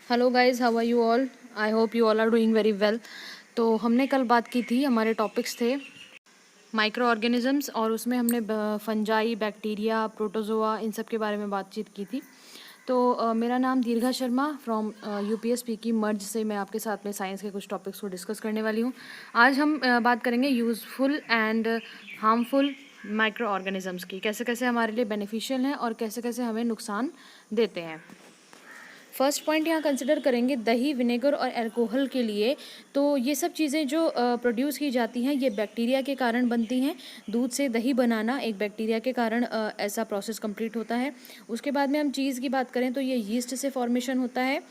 Hello guys, how are you all? I hope you all are doing very well. तो हमने कल बात की थी, हमारे टॉपिक्स थे माइक्रो ऑर्गेनिजम्स और उसमें हमने फंजाई, बैक्टीरिया, प्रोटोजोआ इन सब के बारे में बातचीत की थी। तो मेरा नाम दीर्घा शर्मा फ्रॉम यूपीएसपी की मर्ज से मैं आपके साथ में साइंस के कुछ टॉपिक्स को डिस्कस करने वाली हूँ। आज हम बात करेंगे useful and harmful micro organisms की, कैसे कैसे हमारे लिए बेनिफिशियल हैं और कैसे कैसे हमें नुकसान देते हैं। फर्स्ट पॉइंट यहाँ कंसिडर करेंगे दही, विनेगर और अल्कोहल के लिए। तो ये सब चीज़ें जो प्रोड्यूस की जाती हैं ये बैक्टीरिया के कारण बनती हैं। दूध से दही बनाना एक बैक्टीरिया के कारण ऐसा प्रोसेस कंप्लीट होता है। उसके बाद में हम चीज़ की बात करें तो ये यीस्ट से फॉर्मेशन होता है।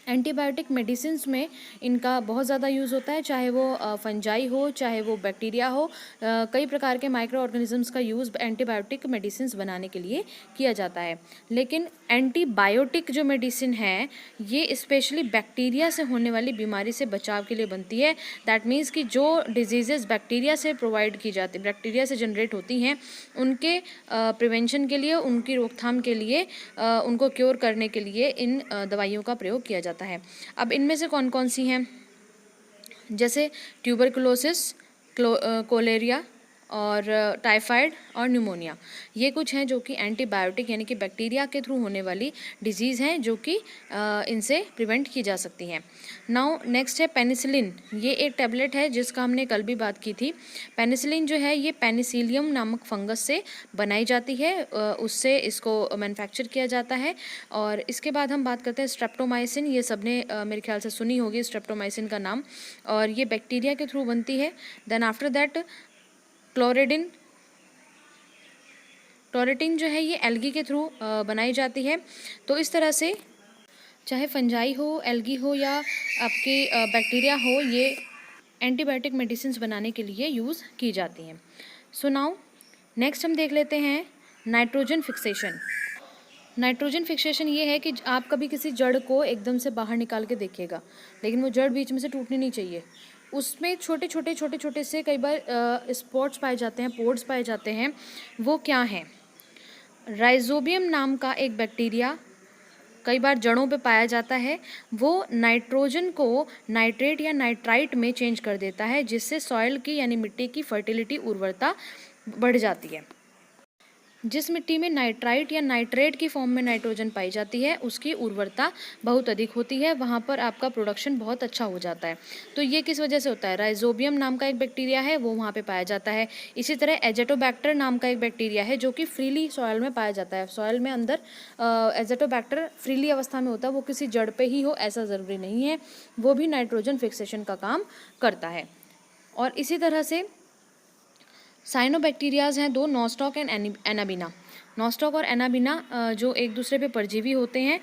एंटीबायोटिक मेडिसिन्स में इनका बहुत ज़्यादा यूज़ होता है, चाहे वो फंजाई हो चाहे वो बैक्टीरिया हो। कई प्रकार के माइक्रो ऑर्गेनिजम्स का यूज़ एंटीबायोटिक मेडिसिन्स बनाने के लिए किया जाता है। लेकिन एंटीबायोटिक जो मेडिसिन है ये स्पेशली बैक्टीरिया से होने वाली बीमारी से बचाव के लिए बनती है। दैट मीन्स कि जो डिजीज़ेस बैक्टीरिया से प्रोवाइड की जाती, बैक्टीरिया से जनरेट होती हैं, उनके प्रिवेंशन के लिए, उनकी रोकथाम के लिए, उनको क्योर करने के लिए इन दवाइयों का प्रयोग किया जाता है। अब इनमें से कौन कौन सी हैं, जैसे ट्यूबरकुलोसिस, कोलेरिया और टाइफाइड और न्यूमोनिया, ये कुछ हैं जो कि एंटीबायोटिक यानी कि बैक्टीरिया के थ्रू होने वाली डिजीज़ हैं जो कि इनसे प्रिवेंट की जा सकती हैं। नाउ नेक्स्ट है पेनिसिलिन। ये एक टैबलेट है जिसका हमने कल भी बात की थी। पेनिसिलिन जो है ये पेनिसिलियम नामक फंगस से बनाई जाती है, उससे इसको मैन्युफैक्चर किया जाता है। और इसके बाद हम बात करते हैं स्ट्रेप्टोमाइसिन। ये सबने मेरे ख्याल से सुनी होगी स्ट्रेप्टोमाइसिन का नाम, और ये बैक्टीरिया के थ्रू बनती है। देन आफ्टर दैट क्लोरेटिन जो है ये एल्गी के थ्रू बनाई जाती है। तो इस तरह से चाहे फंजाई हो, एल्गी हो या आपके बैक्टीरिया हो, ये एंटीबायोटिक मेडिसिन्स बनाने के लिए यूज़ की जाती हैं। सो नाउ नेक्स्ट हम देख लेते हैं नाइट्रोजन फिक्सेशन। नाइट्रोजन फिक्सेशन ये है कि आप कभी किसी जड़ को एकदम से बाहर निकाल के देखिएगा, लेकिन वो जड़ बीच में से टूटनी नहीं चाहिए। उसमें छोटे छोटे से कई बार स्पॉट्स पाए जाते हैं, पोर्स पाए जाते हैं। वो क्या हैं? राइजोबियम नाम का एक बैक्टीरिया कई बार जड़ों पे पाया जाता है। वो नाइट्रोजन को नाइट्रेट या नाइट्राइट में चेंज कर देता है, जिससे सॉइल की यानी मिट्टी की फर्टिलिटी, उर्वरता बढ़ जाती है। जिस मिट्टी में नाइट्राइट या नाइट्रेट की फॉर्म में नाइट्रोजन पाई जाती है उसकी उर्वरता बहुत अधिक होती है, वहाँ पर आपका प्रोडक्शन बहुत अच्छा हो जाता है। तो ये किस वजह से होता है? राइजोबियम नाम का एक बैक्टीरिया है, वो वहाँ पे पाया जाता है। इसी तरह एजेटोबैक्टर नाम का एक बैक्टीरिया है जो कि फ्रीली सॉइल में पाया जाता है। सॉइल में अंदर एजेटोबैक्टर फ्रीली अवस्था में होता है, वो किसी जड़ पे ही हो ऐसा ज़रूरी नहीं है। वो भी नाइट्रोजन फिक्सेशन का काम करता है। और इसी तरह से साइनोबैक्टीरियाज हैं दो, नॉस्टॉक एंड एनाबिना। नॉस्टॉक और एनाबिना जो एक दूसरे पे परजीवी होते हैं,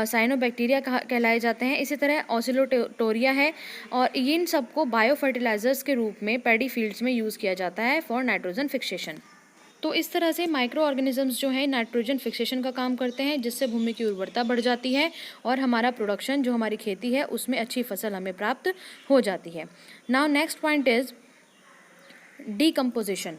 साइनोबैक्टीरिया कहलाए जाते हैं। इसी तरह ऑसिलोटोरिया है, और इन सबको बायो फर्टिलाइजर्स के रूप में पैडी फील्ड्स में यूज़ किया जाता है फॉर नाइट्रोजन फिक्सेशन। तो इस तरह से माइक्रो ऑर्गेनिजम्स जो है नाइट्रोजन फिक्सेशन का काम करते हैं, जिससे भूमि की उर्वरता बढ़ जाती है और हमारा प्रोडक्शन, जो हमारी खेती है, उसमें अच्छी फसल हमें प्राप्त हो जाती है। Now next point is decomposition.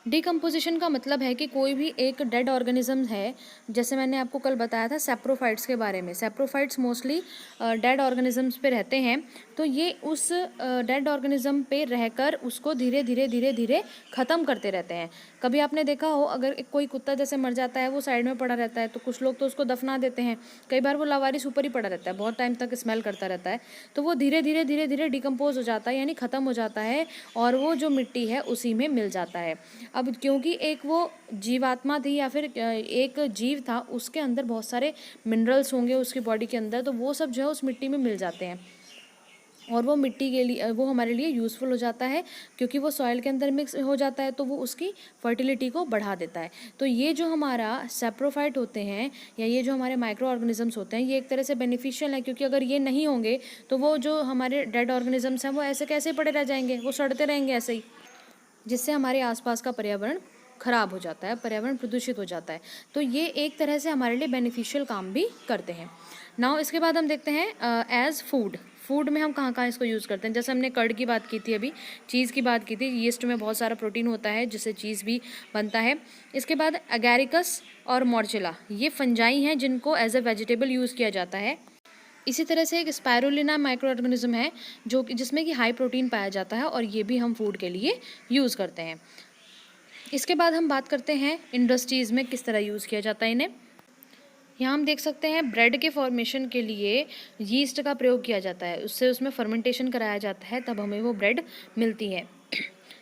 Decomposition का मतलब है कि कोई भी एक डेड ऑर्गेनिज्म है, जैसे मैंने आपको कल बताया था सैप्रोफाइट्स के बारे में। सैप्रोफाइट्स मोस्टली डेड ऑर्गेनिजम्स पे रहते हैं। तो ये उस डेड ऑर्गेनिज्म पे रहकर उसको धीरे धीरे ख़त्म करते रहते हैं। कभी आपने देखा हो, अगर कोई कुत्ता जैसे मर जाता है, वो साइड में पड़ा रहता है, तो कुछ लोग तो उसको दफना देते हैं। कई बार वो लावारिस ऊपर ही पड़ा रहता है, बहुत टाइम तक स्मेल करता रहता है। तो वो धीरे धीरे डिकम्पोज हो जाता है, यानी ख़त्म हो जाता है, और वो जो मिट्टी है उसी में मिल जाता है। अब क्योंकि एक वो जीवात्मा थी या फिर एक जीव था, उसके अंदर बहुत सारे मिनरल्स होंगे उसकी बॉडी के अंदर, तो वो सब जो है उस मिट्टी में मिल जाते हैं, और वो मिट्टी के लिए, वो हमारे लिए यूज़फुल हो जाता है, क्योंकि वो सॉइल के अंदर मिक्स हो जाता है, तो वो उसकी फर्टिलिटी को बढ़ा देता है। तो ये जो हमारा सैप्रोफाइट होते हैं, या ये जो हमारे माइक्रो ऑर्गेनिजम्स होते हैं, ये एक तरह से बेनिफिशियल है, क्योंकि अगर ये नहीं होंगे तो वो जो हमारे डेड ऑर्गेनिजम्स हैं वो ऐसे कैसे पड़े रह जाएंगे, वो सड़ते रहेंगे ऐसे ही, जिससे हमारे आसपास का पर्यावरण खराब हो जाता है, पर्यावरण प्रदूषित हो जाता है। तो ये एक तरह से हमारे लिए बेनिफिशियल काम भी करते हैं। नाउ इसके बाद हम देखते हैं एज फूड। फूड में हम कहाँ कहाँ इसको यूज़ करते हैं। जैसे हमने कर्ड की बात की थी, अभी चीज़ की बात की थी। यीस्ट में बहुत सारा प्रोटीन होता है जिससे चीज़ भी बनता है। इसके बाद एगैरिकस और मॉर्चिला, ये फंजाई हैं जिनको एज ए वेजिटेबल यूज़ किया जाता है। इसी तरह से एक स्पायरुलिना माइक्रो ऑर्गेनिज्म है जो कि जिसमें कि हाई प्रोटीन पाया जाता है और ये भी हम फूड के लिए यूज़ करते हैं। इसके बाद हम बात करते हैं इंडस्ट्रीज़ में किस तरह यूज़ किया जाता है इन्हें। यहाँ हम देख सकते हैं ब्रेड के फॉर्मेशन के लिए यीस्ट का प्रयोग किया जाता है, उससे उसमें फर्मेंटेशन कराया जाता है, तब हमें वो ब्रेड मिलती है।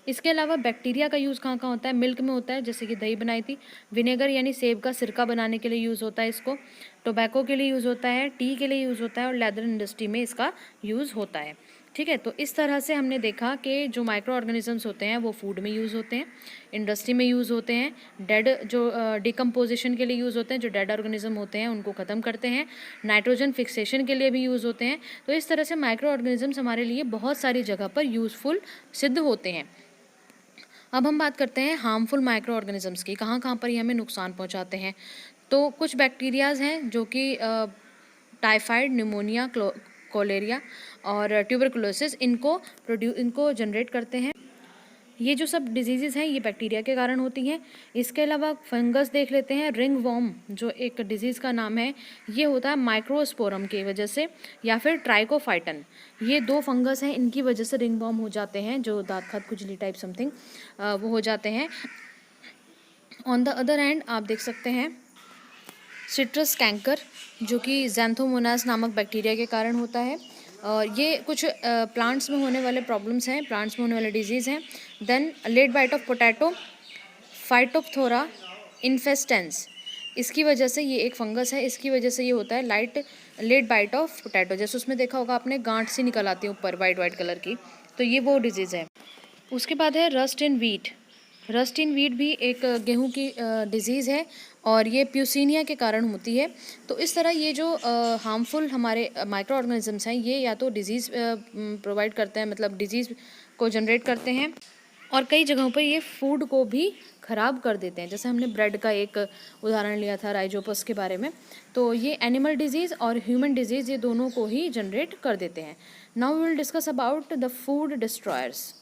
इसके अलावा बैक्टीरिया का यूज़ कहाँ कहाँ होता है, मिल्क में होता है, जैसे कि दही बनाई थी। विनेगर यानी सेब का सिरका बनाने के लिए यूज़ होता है इसको। टोबैको के लिए यूज़ होता है, टी के लिए यूज़ होता है और लेदर इंडस्ट्री में इसका यूज़ होता है। ठीक है, तो इस तरह से हमने देखा कि जो माइक्रो ऑर्गेनिजम्स होते हैं वो फूड में यूज़ होते हैं, इंडस्ट्री में यूज़ होते हैं, डेड जो डिकम्पोजिशन के लिए यूज़ होते हैं, जो डेड ऑर्गेनिज्म होते हैं उनको ख़त्म करते हैं, नाइट्रोजन फिक्सेशन के लिए भी यूज़ होते हैं। तो इस तरह से माइक्रो ऑर्गेनिजम्स हमारे लिए बहुत सारी जगह पर यूज़फुल सिद्ध होते हैं। अब हम बात करते हैं हार्मफुल माइक्रो ऑर्गेनिजम्स की, कहाँ कहाँ पर ये हमें नुकसान पहुँचाते हैं। तो कुछ बैक्टीरियाज़ हैं जो कि टाइफाइड, निमोनिया, कोलेरिया और ट्यूबरकुलोसिस इनको जनरेट करते हैं। ये जो सब डिजीज़ेज़ हैं ये बैक्टीरिया के कारण होती हैं। इसके अलावा फंगस देख लेते हैं, रिंग वॉर्म जो एक डिजीज़ का नाम है, ये होता है माइक्रोस्पोरम की वजह से, या फिर ट्राइकोफाइटन। ये 2 फंगस हैं, इनकी वजह से रिंग वॉर्म हो जाते हैं, जो दाँत खाद खुजली टाइप समथिंग वो हो जाते हैं। ऑन द अदर हैंड आप देख सकते हैं सिट्रस कैंकर, जो कि ज़ैंथोमोनास नामक बैक्टीरिया के कारण होता है। और ये कुछ प्लांट्स में होने वाले प्रॉब्लम्स हैं, प्लांट्स में होने वाले डिजीज़ हैं। Then late blight of potato, Phytophthora infestans, इसकी वजह से, ये एक फंगस है, इसकी वजह से ये होता है लेट बाइट ऑफ पोटैटो। जैसे उसमें देखा होगा आपने, गांठ सी निकल आती है ऊपर वाइट वाइट कलर की, तो ये वो डिजीज़ है। उसके बाद है रस्ट इन वीट। रस्ट इन वीट भी एक गेहूं की डिज़ीज़ है और ये प्यूसिनिया के कारण होती है। तो इस तरह ये जो हार्मफुल हमारे माइक्रो ऑर्गेनिजम्स हैं, ये या तो डिज़ीज़ प्रोवाइड करते हैं, मतलब डिज़ीज़ को जनरेट करते हैं, और कई जगहों पर ये फूड को भी ख़राब कर देते हैं। जैसे हमने ब्रेड का एक उदाहरण लिया था राइजोपस के बारे में, तो ये एनिमल डिजीज़ और ह्यूमन डिजीज़ ये दोनों को ही जनरेट कर देते हैं। Now we will discuss about the food destroyers.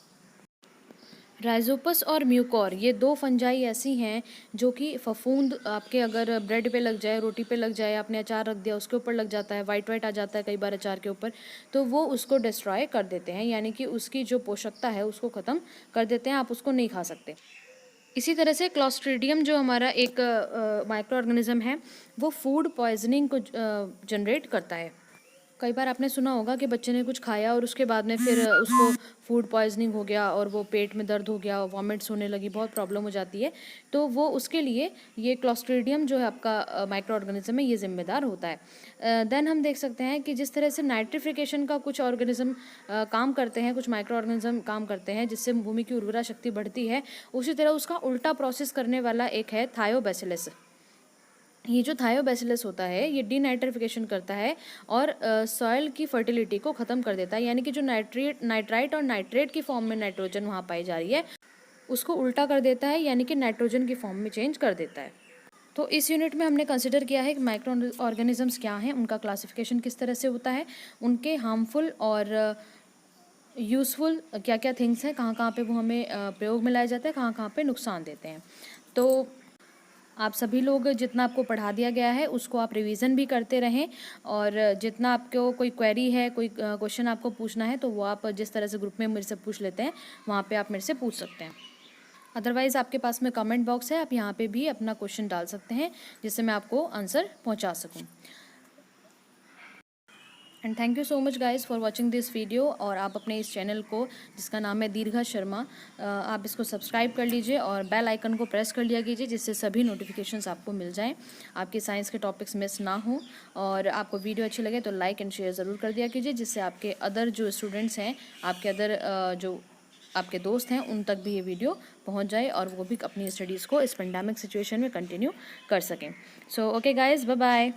Rhizopus और म्यूकोर, ये 2 फंजाई ऐसी हैं जो कि फफूंद आपके अगर ब्रेड पे लग जाए, रोटी पे लग जाए, आपने अचार रख दिया उसके ऊपर लग जाता है, वाइट वाइट आ जाता है कई बार अचार के ऊपर, तो वो उसको डिस्ट्रॉय कर देते हैं, यानी कि उसकी जो पोषकता है उसको ख़त्म कर देते हैं, आप उसको नहीं खा सकते। इसी तरह से क्लॉस्ट्रीडियम जो हमारा एक माइक्रो ऑर्गेनिज्म है, वो फूड पॉइजनिंग को जनरेट करता है। कई बार आपने सुना होगा कि बच्चे ने कुछ खाया और उसके बाद में फिर उसको फूड पॉइजनिंग हो गया और वो पेट में दर्द हो गया, वॉमिट्स होने लगी, बहुत प्रॉब्लम हो जाती है। तो वो उसके लिए ये क्लॉस्ट्रीडियम जो है आपका माइक्रो ऑर्गेनिज्म है, ये जिम्मेदार होता है। देन हम देख सकते हैं कि जिस तरह से नाइट्रिफिकेशन का कुछ ऑर्गेनिज्म काम करते हैं, कुछ माइक्रो ऑर्गेनिज्म काम करते हैं जिससे भूमि की उर्वरा शक्ति बढ़ती है, उसी तरह उसका उल्टा प्रोसेस करने वाला एक है थायोबैसिलस। ये जो थायोबैसिलस होता है ये डीनाइट्रिफिकेशन करता है और सॉइल की फर्टिलिटी को ख़त्म कर देता है, यानी कि जो नाइट्राइट और नाइट्रेट की फॉर्म में नाइट्रोजन वहाँ पाई जा रही है उसको उल्टा कर देता है, यानी कि नाइट्रोजन की फॉर्म में चेंज कर देता है। तो इस यूनिट में हमने कंसिडर किया है कि माइक्रो ऑर्गेनिजम्स क्या हैं, उनका क्लासिफिकेशन किस तरह से होता है, उनके हार्मफुल और यूज़फुल क्या क्या थिंग्स हैं, कहाँ कहाँ पे वो हमें प्रयोग में लाया जाता है, कहाँ कहाँ पे नुकसान देते हैं। तो आप सभी लोग जितना आपको पढ़ा दिया गया है उसको आप रिवीजन भी करते रहें, और जितना आपको कोई क्वेरी है, कोई क्वेश्चन आपको पूछना है, तो वो आप जिस तरह से ग्रुप में मेरे से पूछ लेते हैं वहाँ पे आप मेरे से पूछ सकते हैं। अदरवाइज़ आपके पास में कमेंट बॉक्स है, आप यहाँ पे भी अपना क्वेश्चन डाल सकते हैं जिससे मैं आपको आंसर पहुँचा सकूँ। And thank you so much guys for watching this video. और आप अपने इस चैनल को, जिसका नाम है दीर्घा शर्मा, आप इसको सब्सक्राइब कर लीजिए और बेल आइकन को प्रेस कर लिया कीजिए, जिससे सभी नोटिफिकेशंस आपको मिल जाएं, आपके साइंस के टॉपिक्स मिस ना हो। और आपको वीडियो अच्छी लगे तो लाइक एंड शेयर ज़रूर कर दिया कीजिए, जिससे आपके अदर जो स्टूडेंट्स हैं, आपके अदर जो आपके दोस्त हैं, उन तक भी ये वीडियो पहुंच जाए और वो भी अपनी स्टडीज़ को इस पेंडेमिक सिचुएशन में कंटिन्यू कर सकें। So okay guys, bye bye.